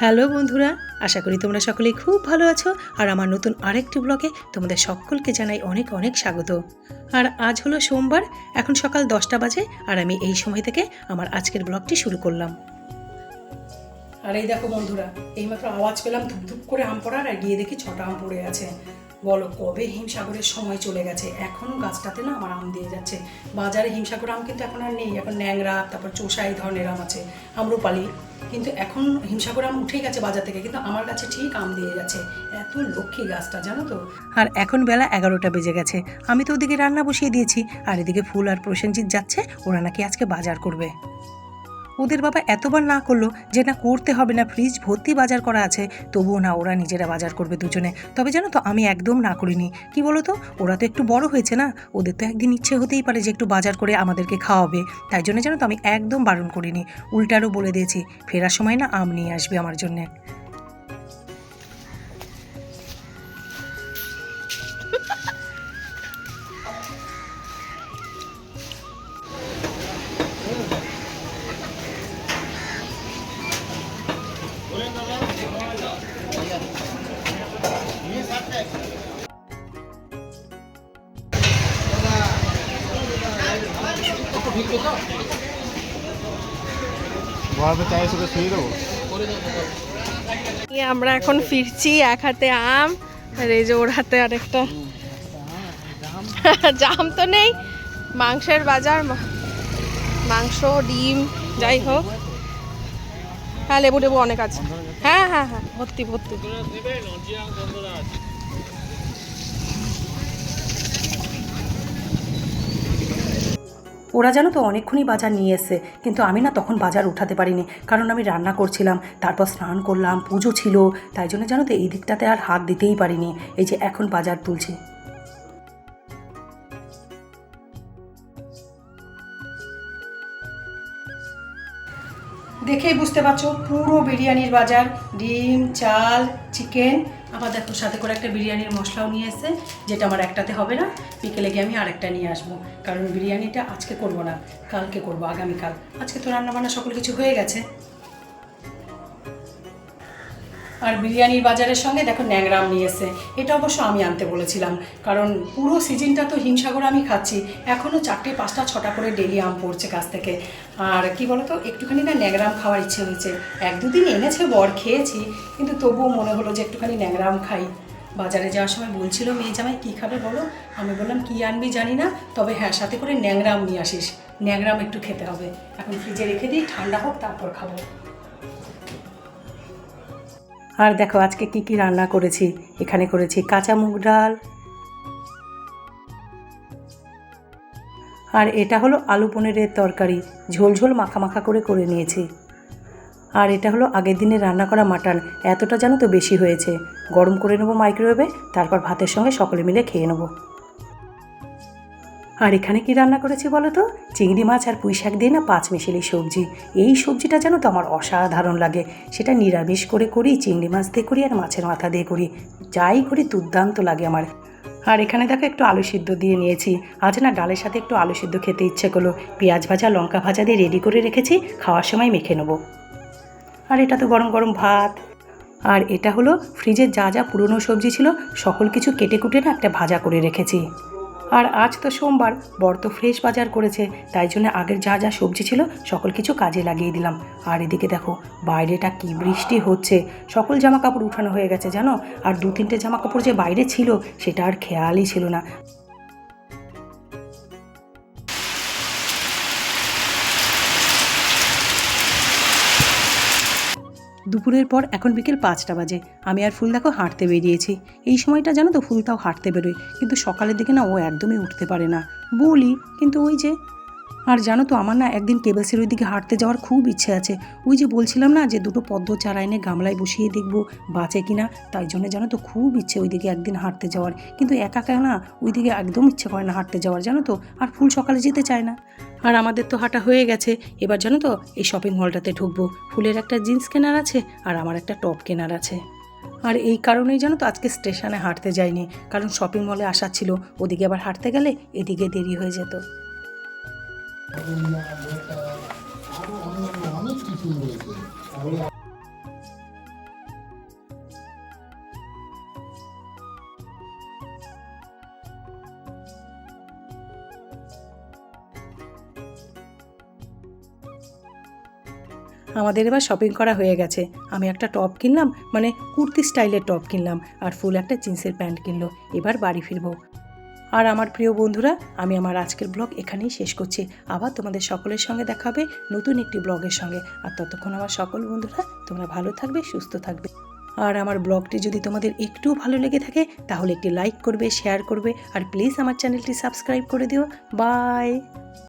Hello বন্ধুরা, আশা করি তোমরা সকলেই খুব ভালো আছো। আর আমার নতুন আরেকটি ব্লগে তোমাদের সকলকে জানাই অনেক অনেক স্বাগত। আর আজ হলো সোমবার, এখন সকাল 10টা বাজে, আর আমি এই সময় থেকে আমার আজকের ব্লগটি শুরু করলাম। আর এই দেখো বন্ধুরা, এইমাত্র আওয়াজ পেলাম ধুপধুপ করে আম পড়ার, আর গিয়ে দেখি 6টা আম পড়ে আছে। বলো কবে হিমসাগরের সময় চলে গেছে, এখনও গাছটাতে না আমার আম দিয়ে যাচ্ছে। বাজারে হিমসাগর আম কিন্তু এখন আর নেই, এখন ন্যাংরা, তারপর চোষা এই ধরনের আম আছে, আম্রপালি। কিন্তু এখন হিমসাগর আম উঠেই গেছে বাজার থেকে, কিন্তু আমার কাছে ঠিক আম দিয়ে যাচ্ছে। এত লক্ষ্মী গাছটা, জানো তো। আর এখন বেলা 11টা বেজে গেছে, আমি তো ওদিকে রান্না বসিয়ে দিয়েছি, আর এদিকে ফুল আর প্রসেনজিৎ যাচ্ছে, ওরা নাকি আজকে বাজার করবে। ওদের বাবা এতবার না করলো যে না করতে হবে না, ফ্রিজ ভর্তি বাজার করা আছে, তবুও না, ওরা নিজেরা বাজার করবে দুজনে। তবে জানো তো, আমি একদম না করিনি। কি বলো তো, ওরা তো একটু বড় হয়েছে না, ওদের তো একদিন ইচ্ছে হতেই পারে যে একটু বাজার করে আমাদেরকে খাওয়াবে। তাই জন্য জানো তো, আমি একদম বারণ করিনি, উল্টারও বলে দিয়েছি ফেরার সময় না আম নিয়ে আসবে আমার জন্যে। আমরা এখন ফিরছি, এক হাতে আম, আর এই যে ওর হাতে আরেকটা জাম তো নেই, মাংসের বাজার, মাংস ডিম যাই হোক। হ্যাঁ লেবু টেবু অনেক আছে, হ্যাঁ হ্যাঁ হ্যাঁ ভর্তি ভর্তি। ওরা জানো তো অনেকক্ষণই বাজার নিয়ে এসছে, কিন্তু আমি না তখন বাজার উঠাতে পারিনি, কারণ আমি রান্না করছিলাম, তারপর স্নান করলাম, পুজো ছিল, তাই জন্য জানো তো এই দিকটাতে আর হাত দিতেই পারিনি। এই যে এখন বাজার তুলছি। দেখেই বুঝতে পারছো, পুরো বিরিয়ানির বাজার, ডিম, চাল, চিকেন, আবার দেখো সাথে করে একটা বিরিয়ানির মশলাও নিয়ে এসে, যেটা আমার একটাতে হবে না, বিকেলে গিয়ে আমি আরেকটা নিয়ে আসবো। কারণ বিরিয়ানিটা আজকে করব না, কালকে করব, আগামীকাল। আজকে তো রান্নাবান্না সকল কিছু হয়ে গেছে। আর বিরিয়ানির বাজারের সঙ্গে দেখো ন্যাংরা আম নিয়ে এসে, এটা অবশ্য আমি আনতে বলেছিলাম, কারণ পুরো সিজনটা তো হিমসাগর আমি খাচ্ছি, এখনও 4টে 5টা 6টা করে ডেলি আম পড়ছে গাছ থেকে। আর কি বলতো, একটুখানি না ন্যাংরা আম খাওয়ার ইচ্ছে হয়েছে। 1-2 দিন এনেছে বর, খেয়েছি, কিন্তু তবুও মনে হলো যে একটুখানি ন্যাংরা আম খাই। বাজারে যাওয়ার সময় বলছিল মেয়ে জামাই কী খাবে বলো, আমি বললাম কী আনবি জানি না, তবে হ্যাঁ সাথে করে ন্যাংরা আম নিয়ে আসিস, ন্যাংরা আম একটু খেতে হবে। এখন ফ্রিজে রেখে দিই, ঠান্ডা হোক তারপর খাবো। আর দেখো আজকে কি কি রান্না করেছি। এখানে করেছি কাঁচা মুগ ডাল, আর এটা হলো আলু পনিরের তরকারি, ঝোল ঝোল মাখা মাখা করে নিয়েছি। আর এটা হলো আগের দিনে রান্না করা মাটন, এতটা জানো তো বেশি হয়েছে, গরম করে নেবো মাইক্রোওয়েভে, তারপর ভাতের সঙ্গে সকলে মিলে খেয়ে নেবো। আর এখানে কি রান্না করেছি বলো তো, চিংড়ি মাছ আর পুঁই শাক দিয়ে না 5 মিশালি সবজি। এই সবজিটা জানো তো আমার অসাধারণ লাগে, সেটা নিরামিষ করে করি, চিংড়ি মাছ দিয়ে করি, আর মাছের মাথা দিয়ে করি, যাই করি দুর্দান্ত লাগে আমার। আর এখানে দেখো একটু আলু সিদ্ধ দিয়ে নিয়েছি, আজ না ডালের সাথে একটু আলু সিদ্ধ খেতে ইচ্ছে করলো, পেঁয়াজ ভাজা লঙ্কা ভাজা দিয়ে রেডি করে রেখেছি, খাওয়ার সময় মেখে নেবো। আর এটা তো গরম গরম ভাত। আর এটা হলো ফ্রিজের যা যা পুরনো সবজি ছিল সকল কিছু কেটে কুটে না একটা ভাজা করে রেখেছি। আর আজ তো সোমবার, বর তো ফ্রেশ বাজার করেছে, তাই জন্য আগের যা যা সবজি ছিল সকল কিছু কাজে লাগিয়ে দিলাম। আর এদিকে দেখো বাইরেটা কি বৃষ্টি হচ্ছে, সকল জামা কাপড় উঠানো হয়ে গেছে জানো, আর 2-3টে জামা কাপড় যে বাইরে ছিল সেটা আর খেয়ালই ছিল না। দুপুরের পর এখন বিকেল 5টা বাজে, আমি আর ফুল দেখো হাঁটতে বেরিয়েছি। এই সময়টা জানো তো ফুল তাও হাঁটতে বেরোয়, কিন্তু সকালের দিকে না ও একদমই উঠতে পারে না, বলি কিন্তু ওই যে। আর জানো তো আমার না একদিন কেবলসের ওই দিকে হাঁটতে যাওয়ার খুব ইচ্ছে আছে। ওই যে বলছিলাম না যে 2টো পদ্ম চারা এনে গামলায় বসিয়ে দেখবো বাঁচে কিনা, তাই জন্য জানো তো খুব ইচ্ছে ওই দিকে একদিন হাঁটতে যাওয়ার, কিন্তু একা একা না ওই দিকে একদম ইচ্ছে করে না হাঁটতে যাওয়ার, জানো তো। আর ফুল সকালে যেতে চায় না। আর আমাদের তো হাঁটা হয়ে গেছে, এবার জানো তো এই শপিং মলটাতে ঢুকবো, ফুলের একটা জিন্স কেনার আছে আর আমার একটা টপ কেনার আছে। আর এই কারণেই জানো তো আজকে স্টেশনে হাঁটতে যাইনি, কারণ শপিং মলে আসার ছিল, ওদিকে আবার হাঁটতে গেলে এদিকে দেরি হয়ে যেত। আমাদের এবার শপিং করা হয়ে গেছে। আমি একটা টপ কিনলাম, মানে কুর্তি স্টাইলের টপ কিনলাম, আর ফুল একটা জিন্সের প্যান্ট কিনলো। এবার বাড়ি ফিরবো। আর আমার প্রিয় বন্ধুরা, আমি আমার আজকের ব্লগ এখানেই শেষ করছি। আবার তোমাদের সকলের সঙ্গে দেখা হবে নতুন একটি ব্লগের সঙ্গে। আর ততক্ষণ আমার সকল বন্ধুরা তোমরা ভালো থাকবে, সুস্থ থাকবে। আর আমার ব্লগটি যদি তোমাদের একটুও ভালো লেগে থাকে তাহলে একটি লাইক করবে, শেয়ার করবে, আর প্লিজ আমার চ্যানেলটি সাবস্ক্রাইব করে দিও। বাই।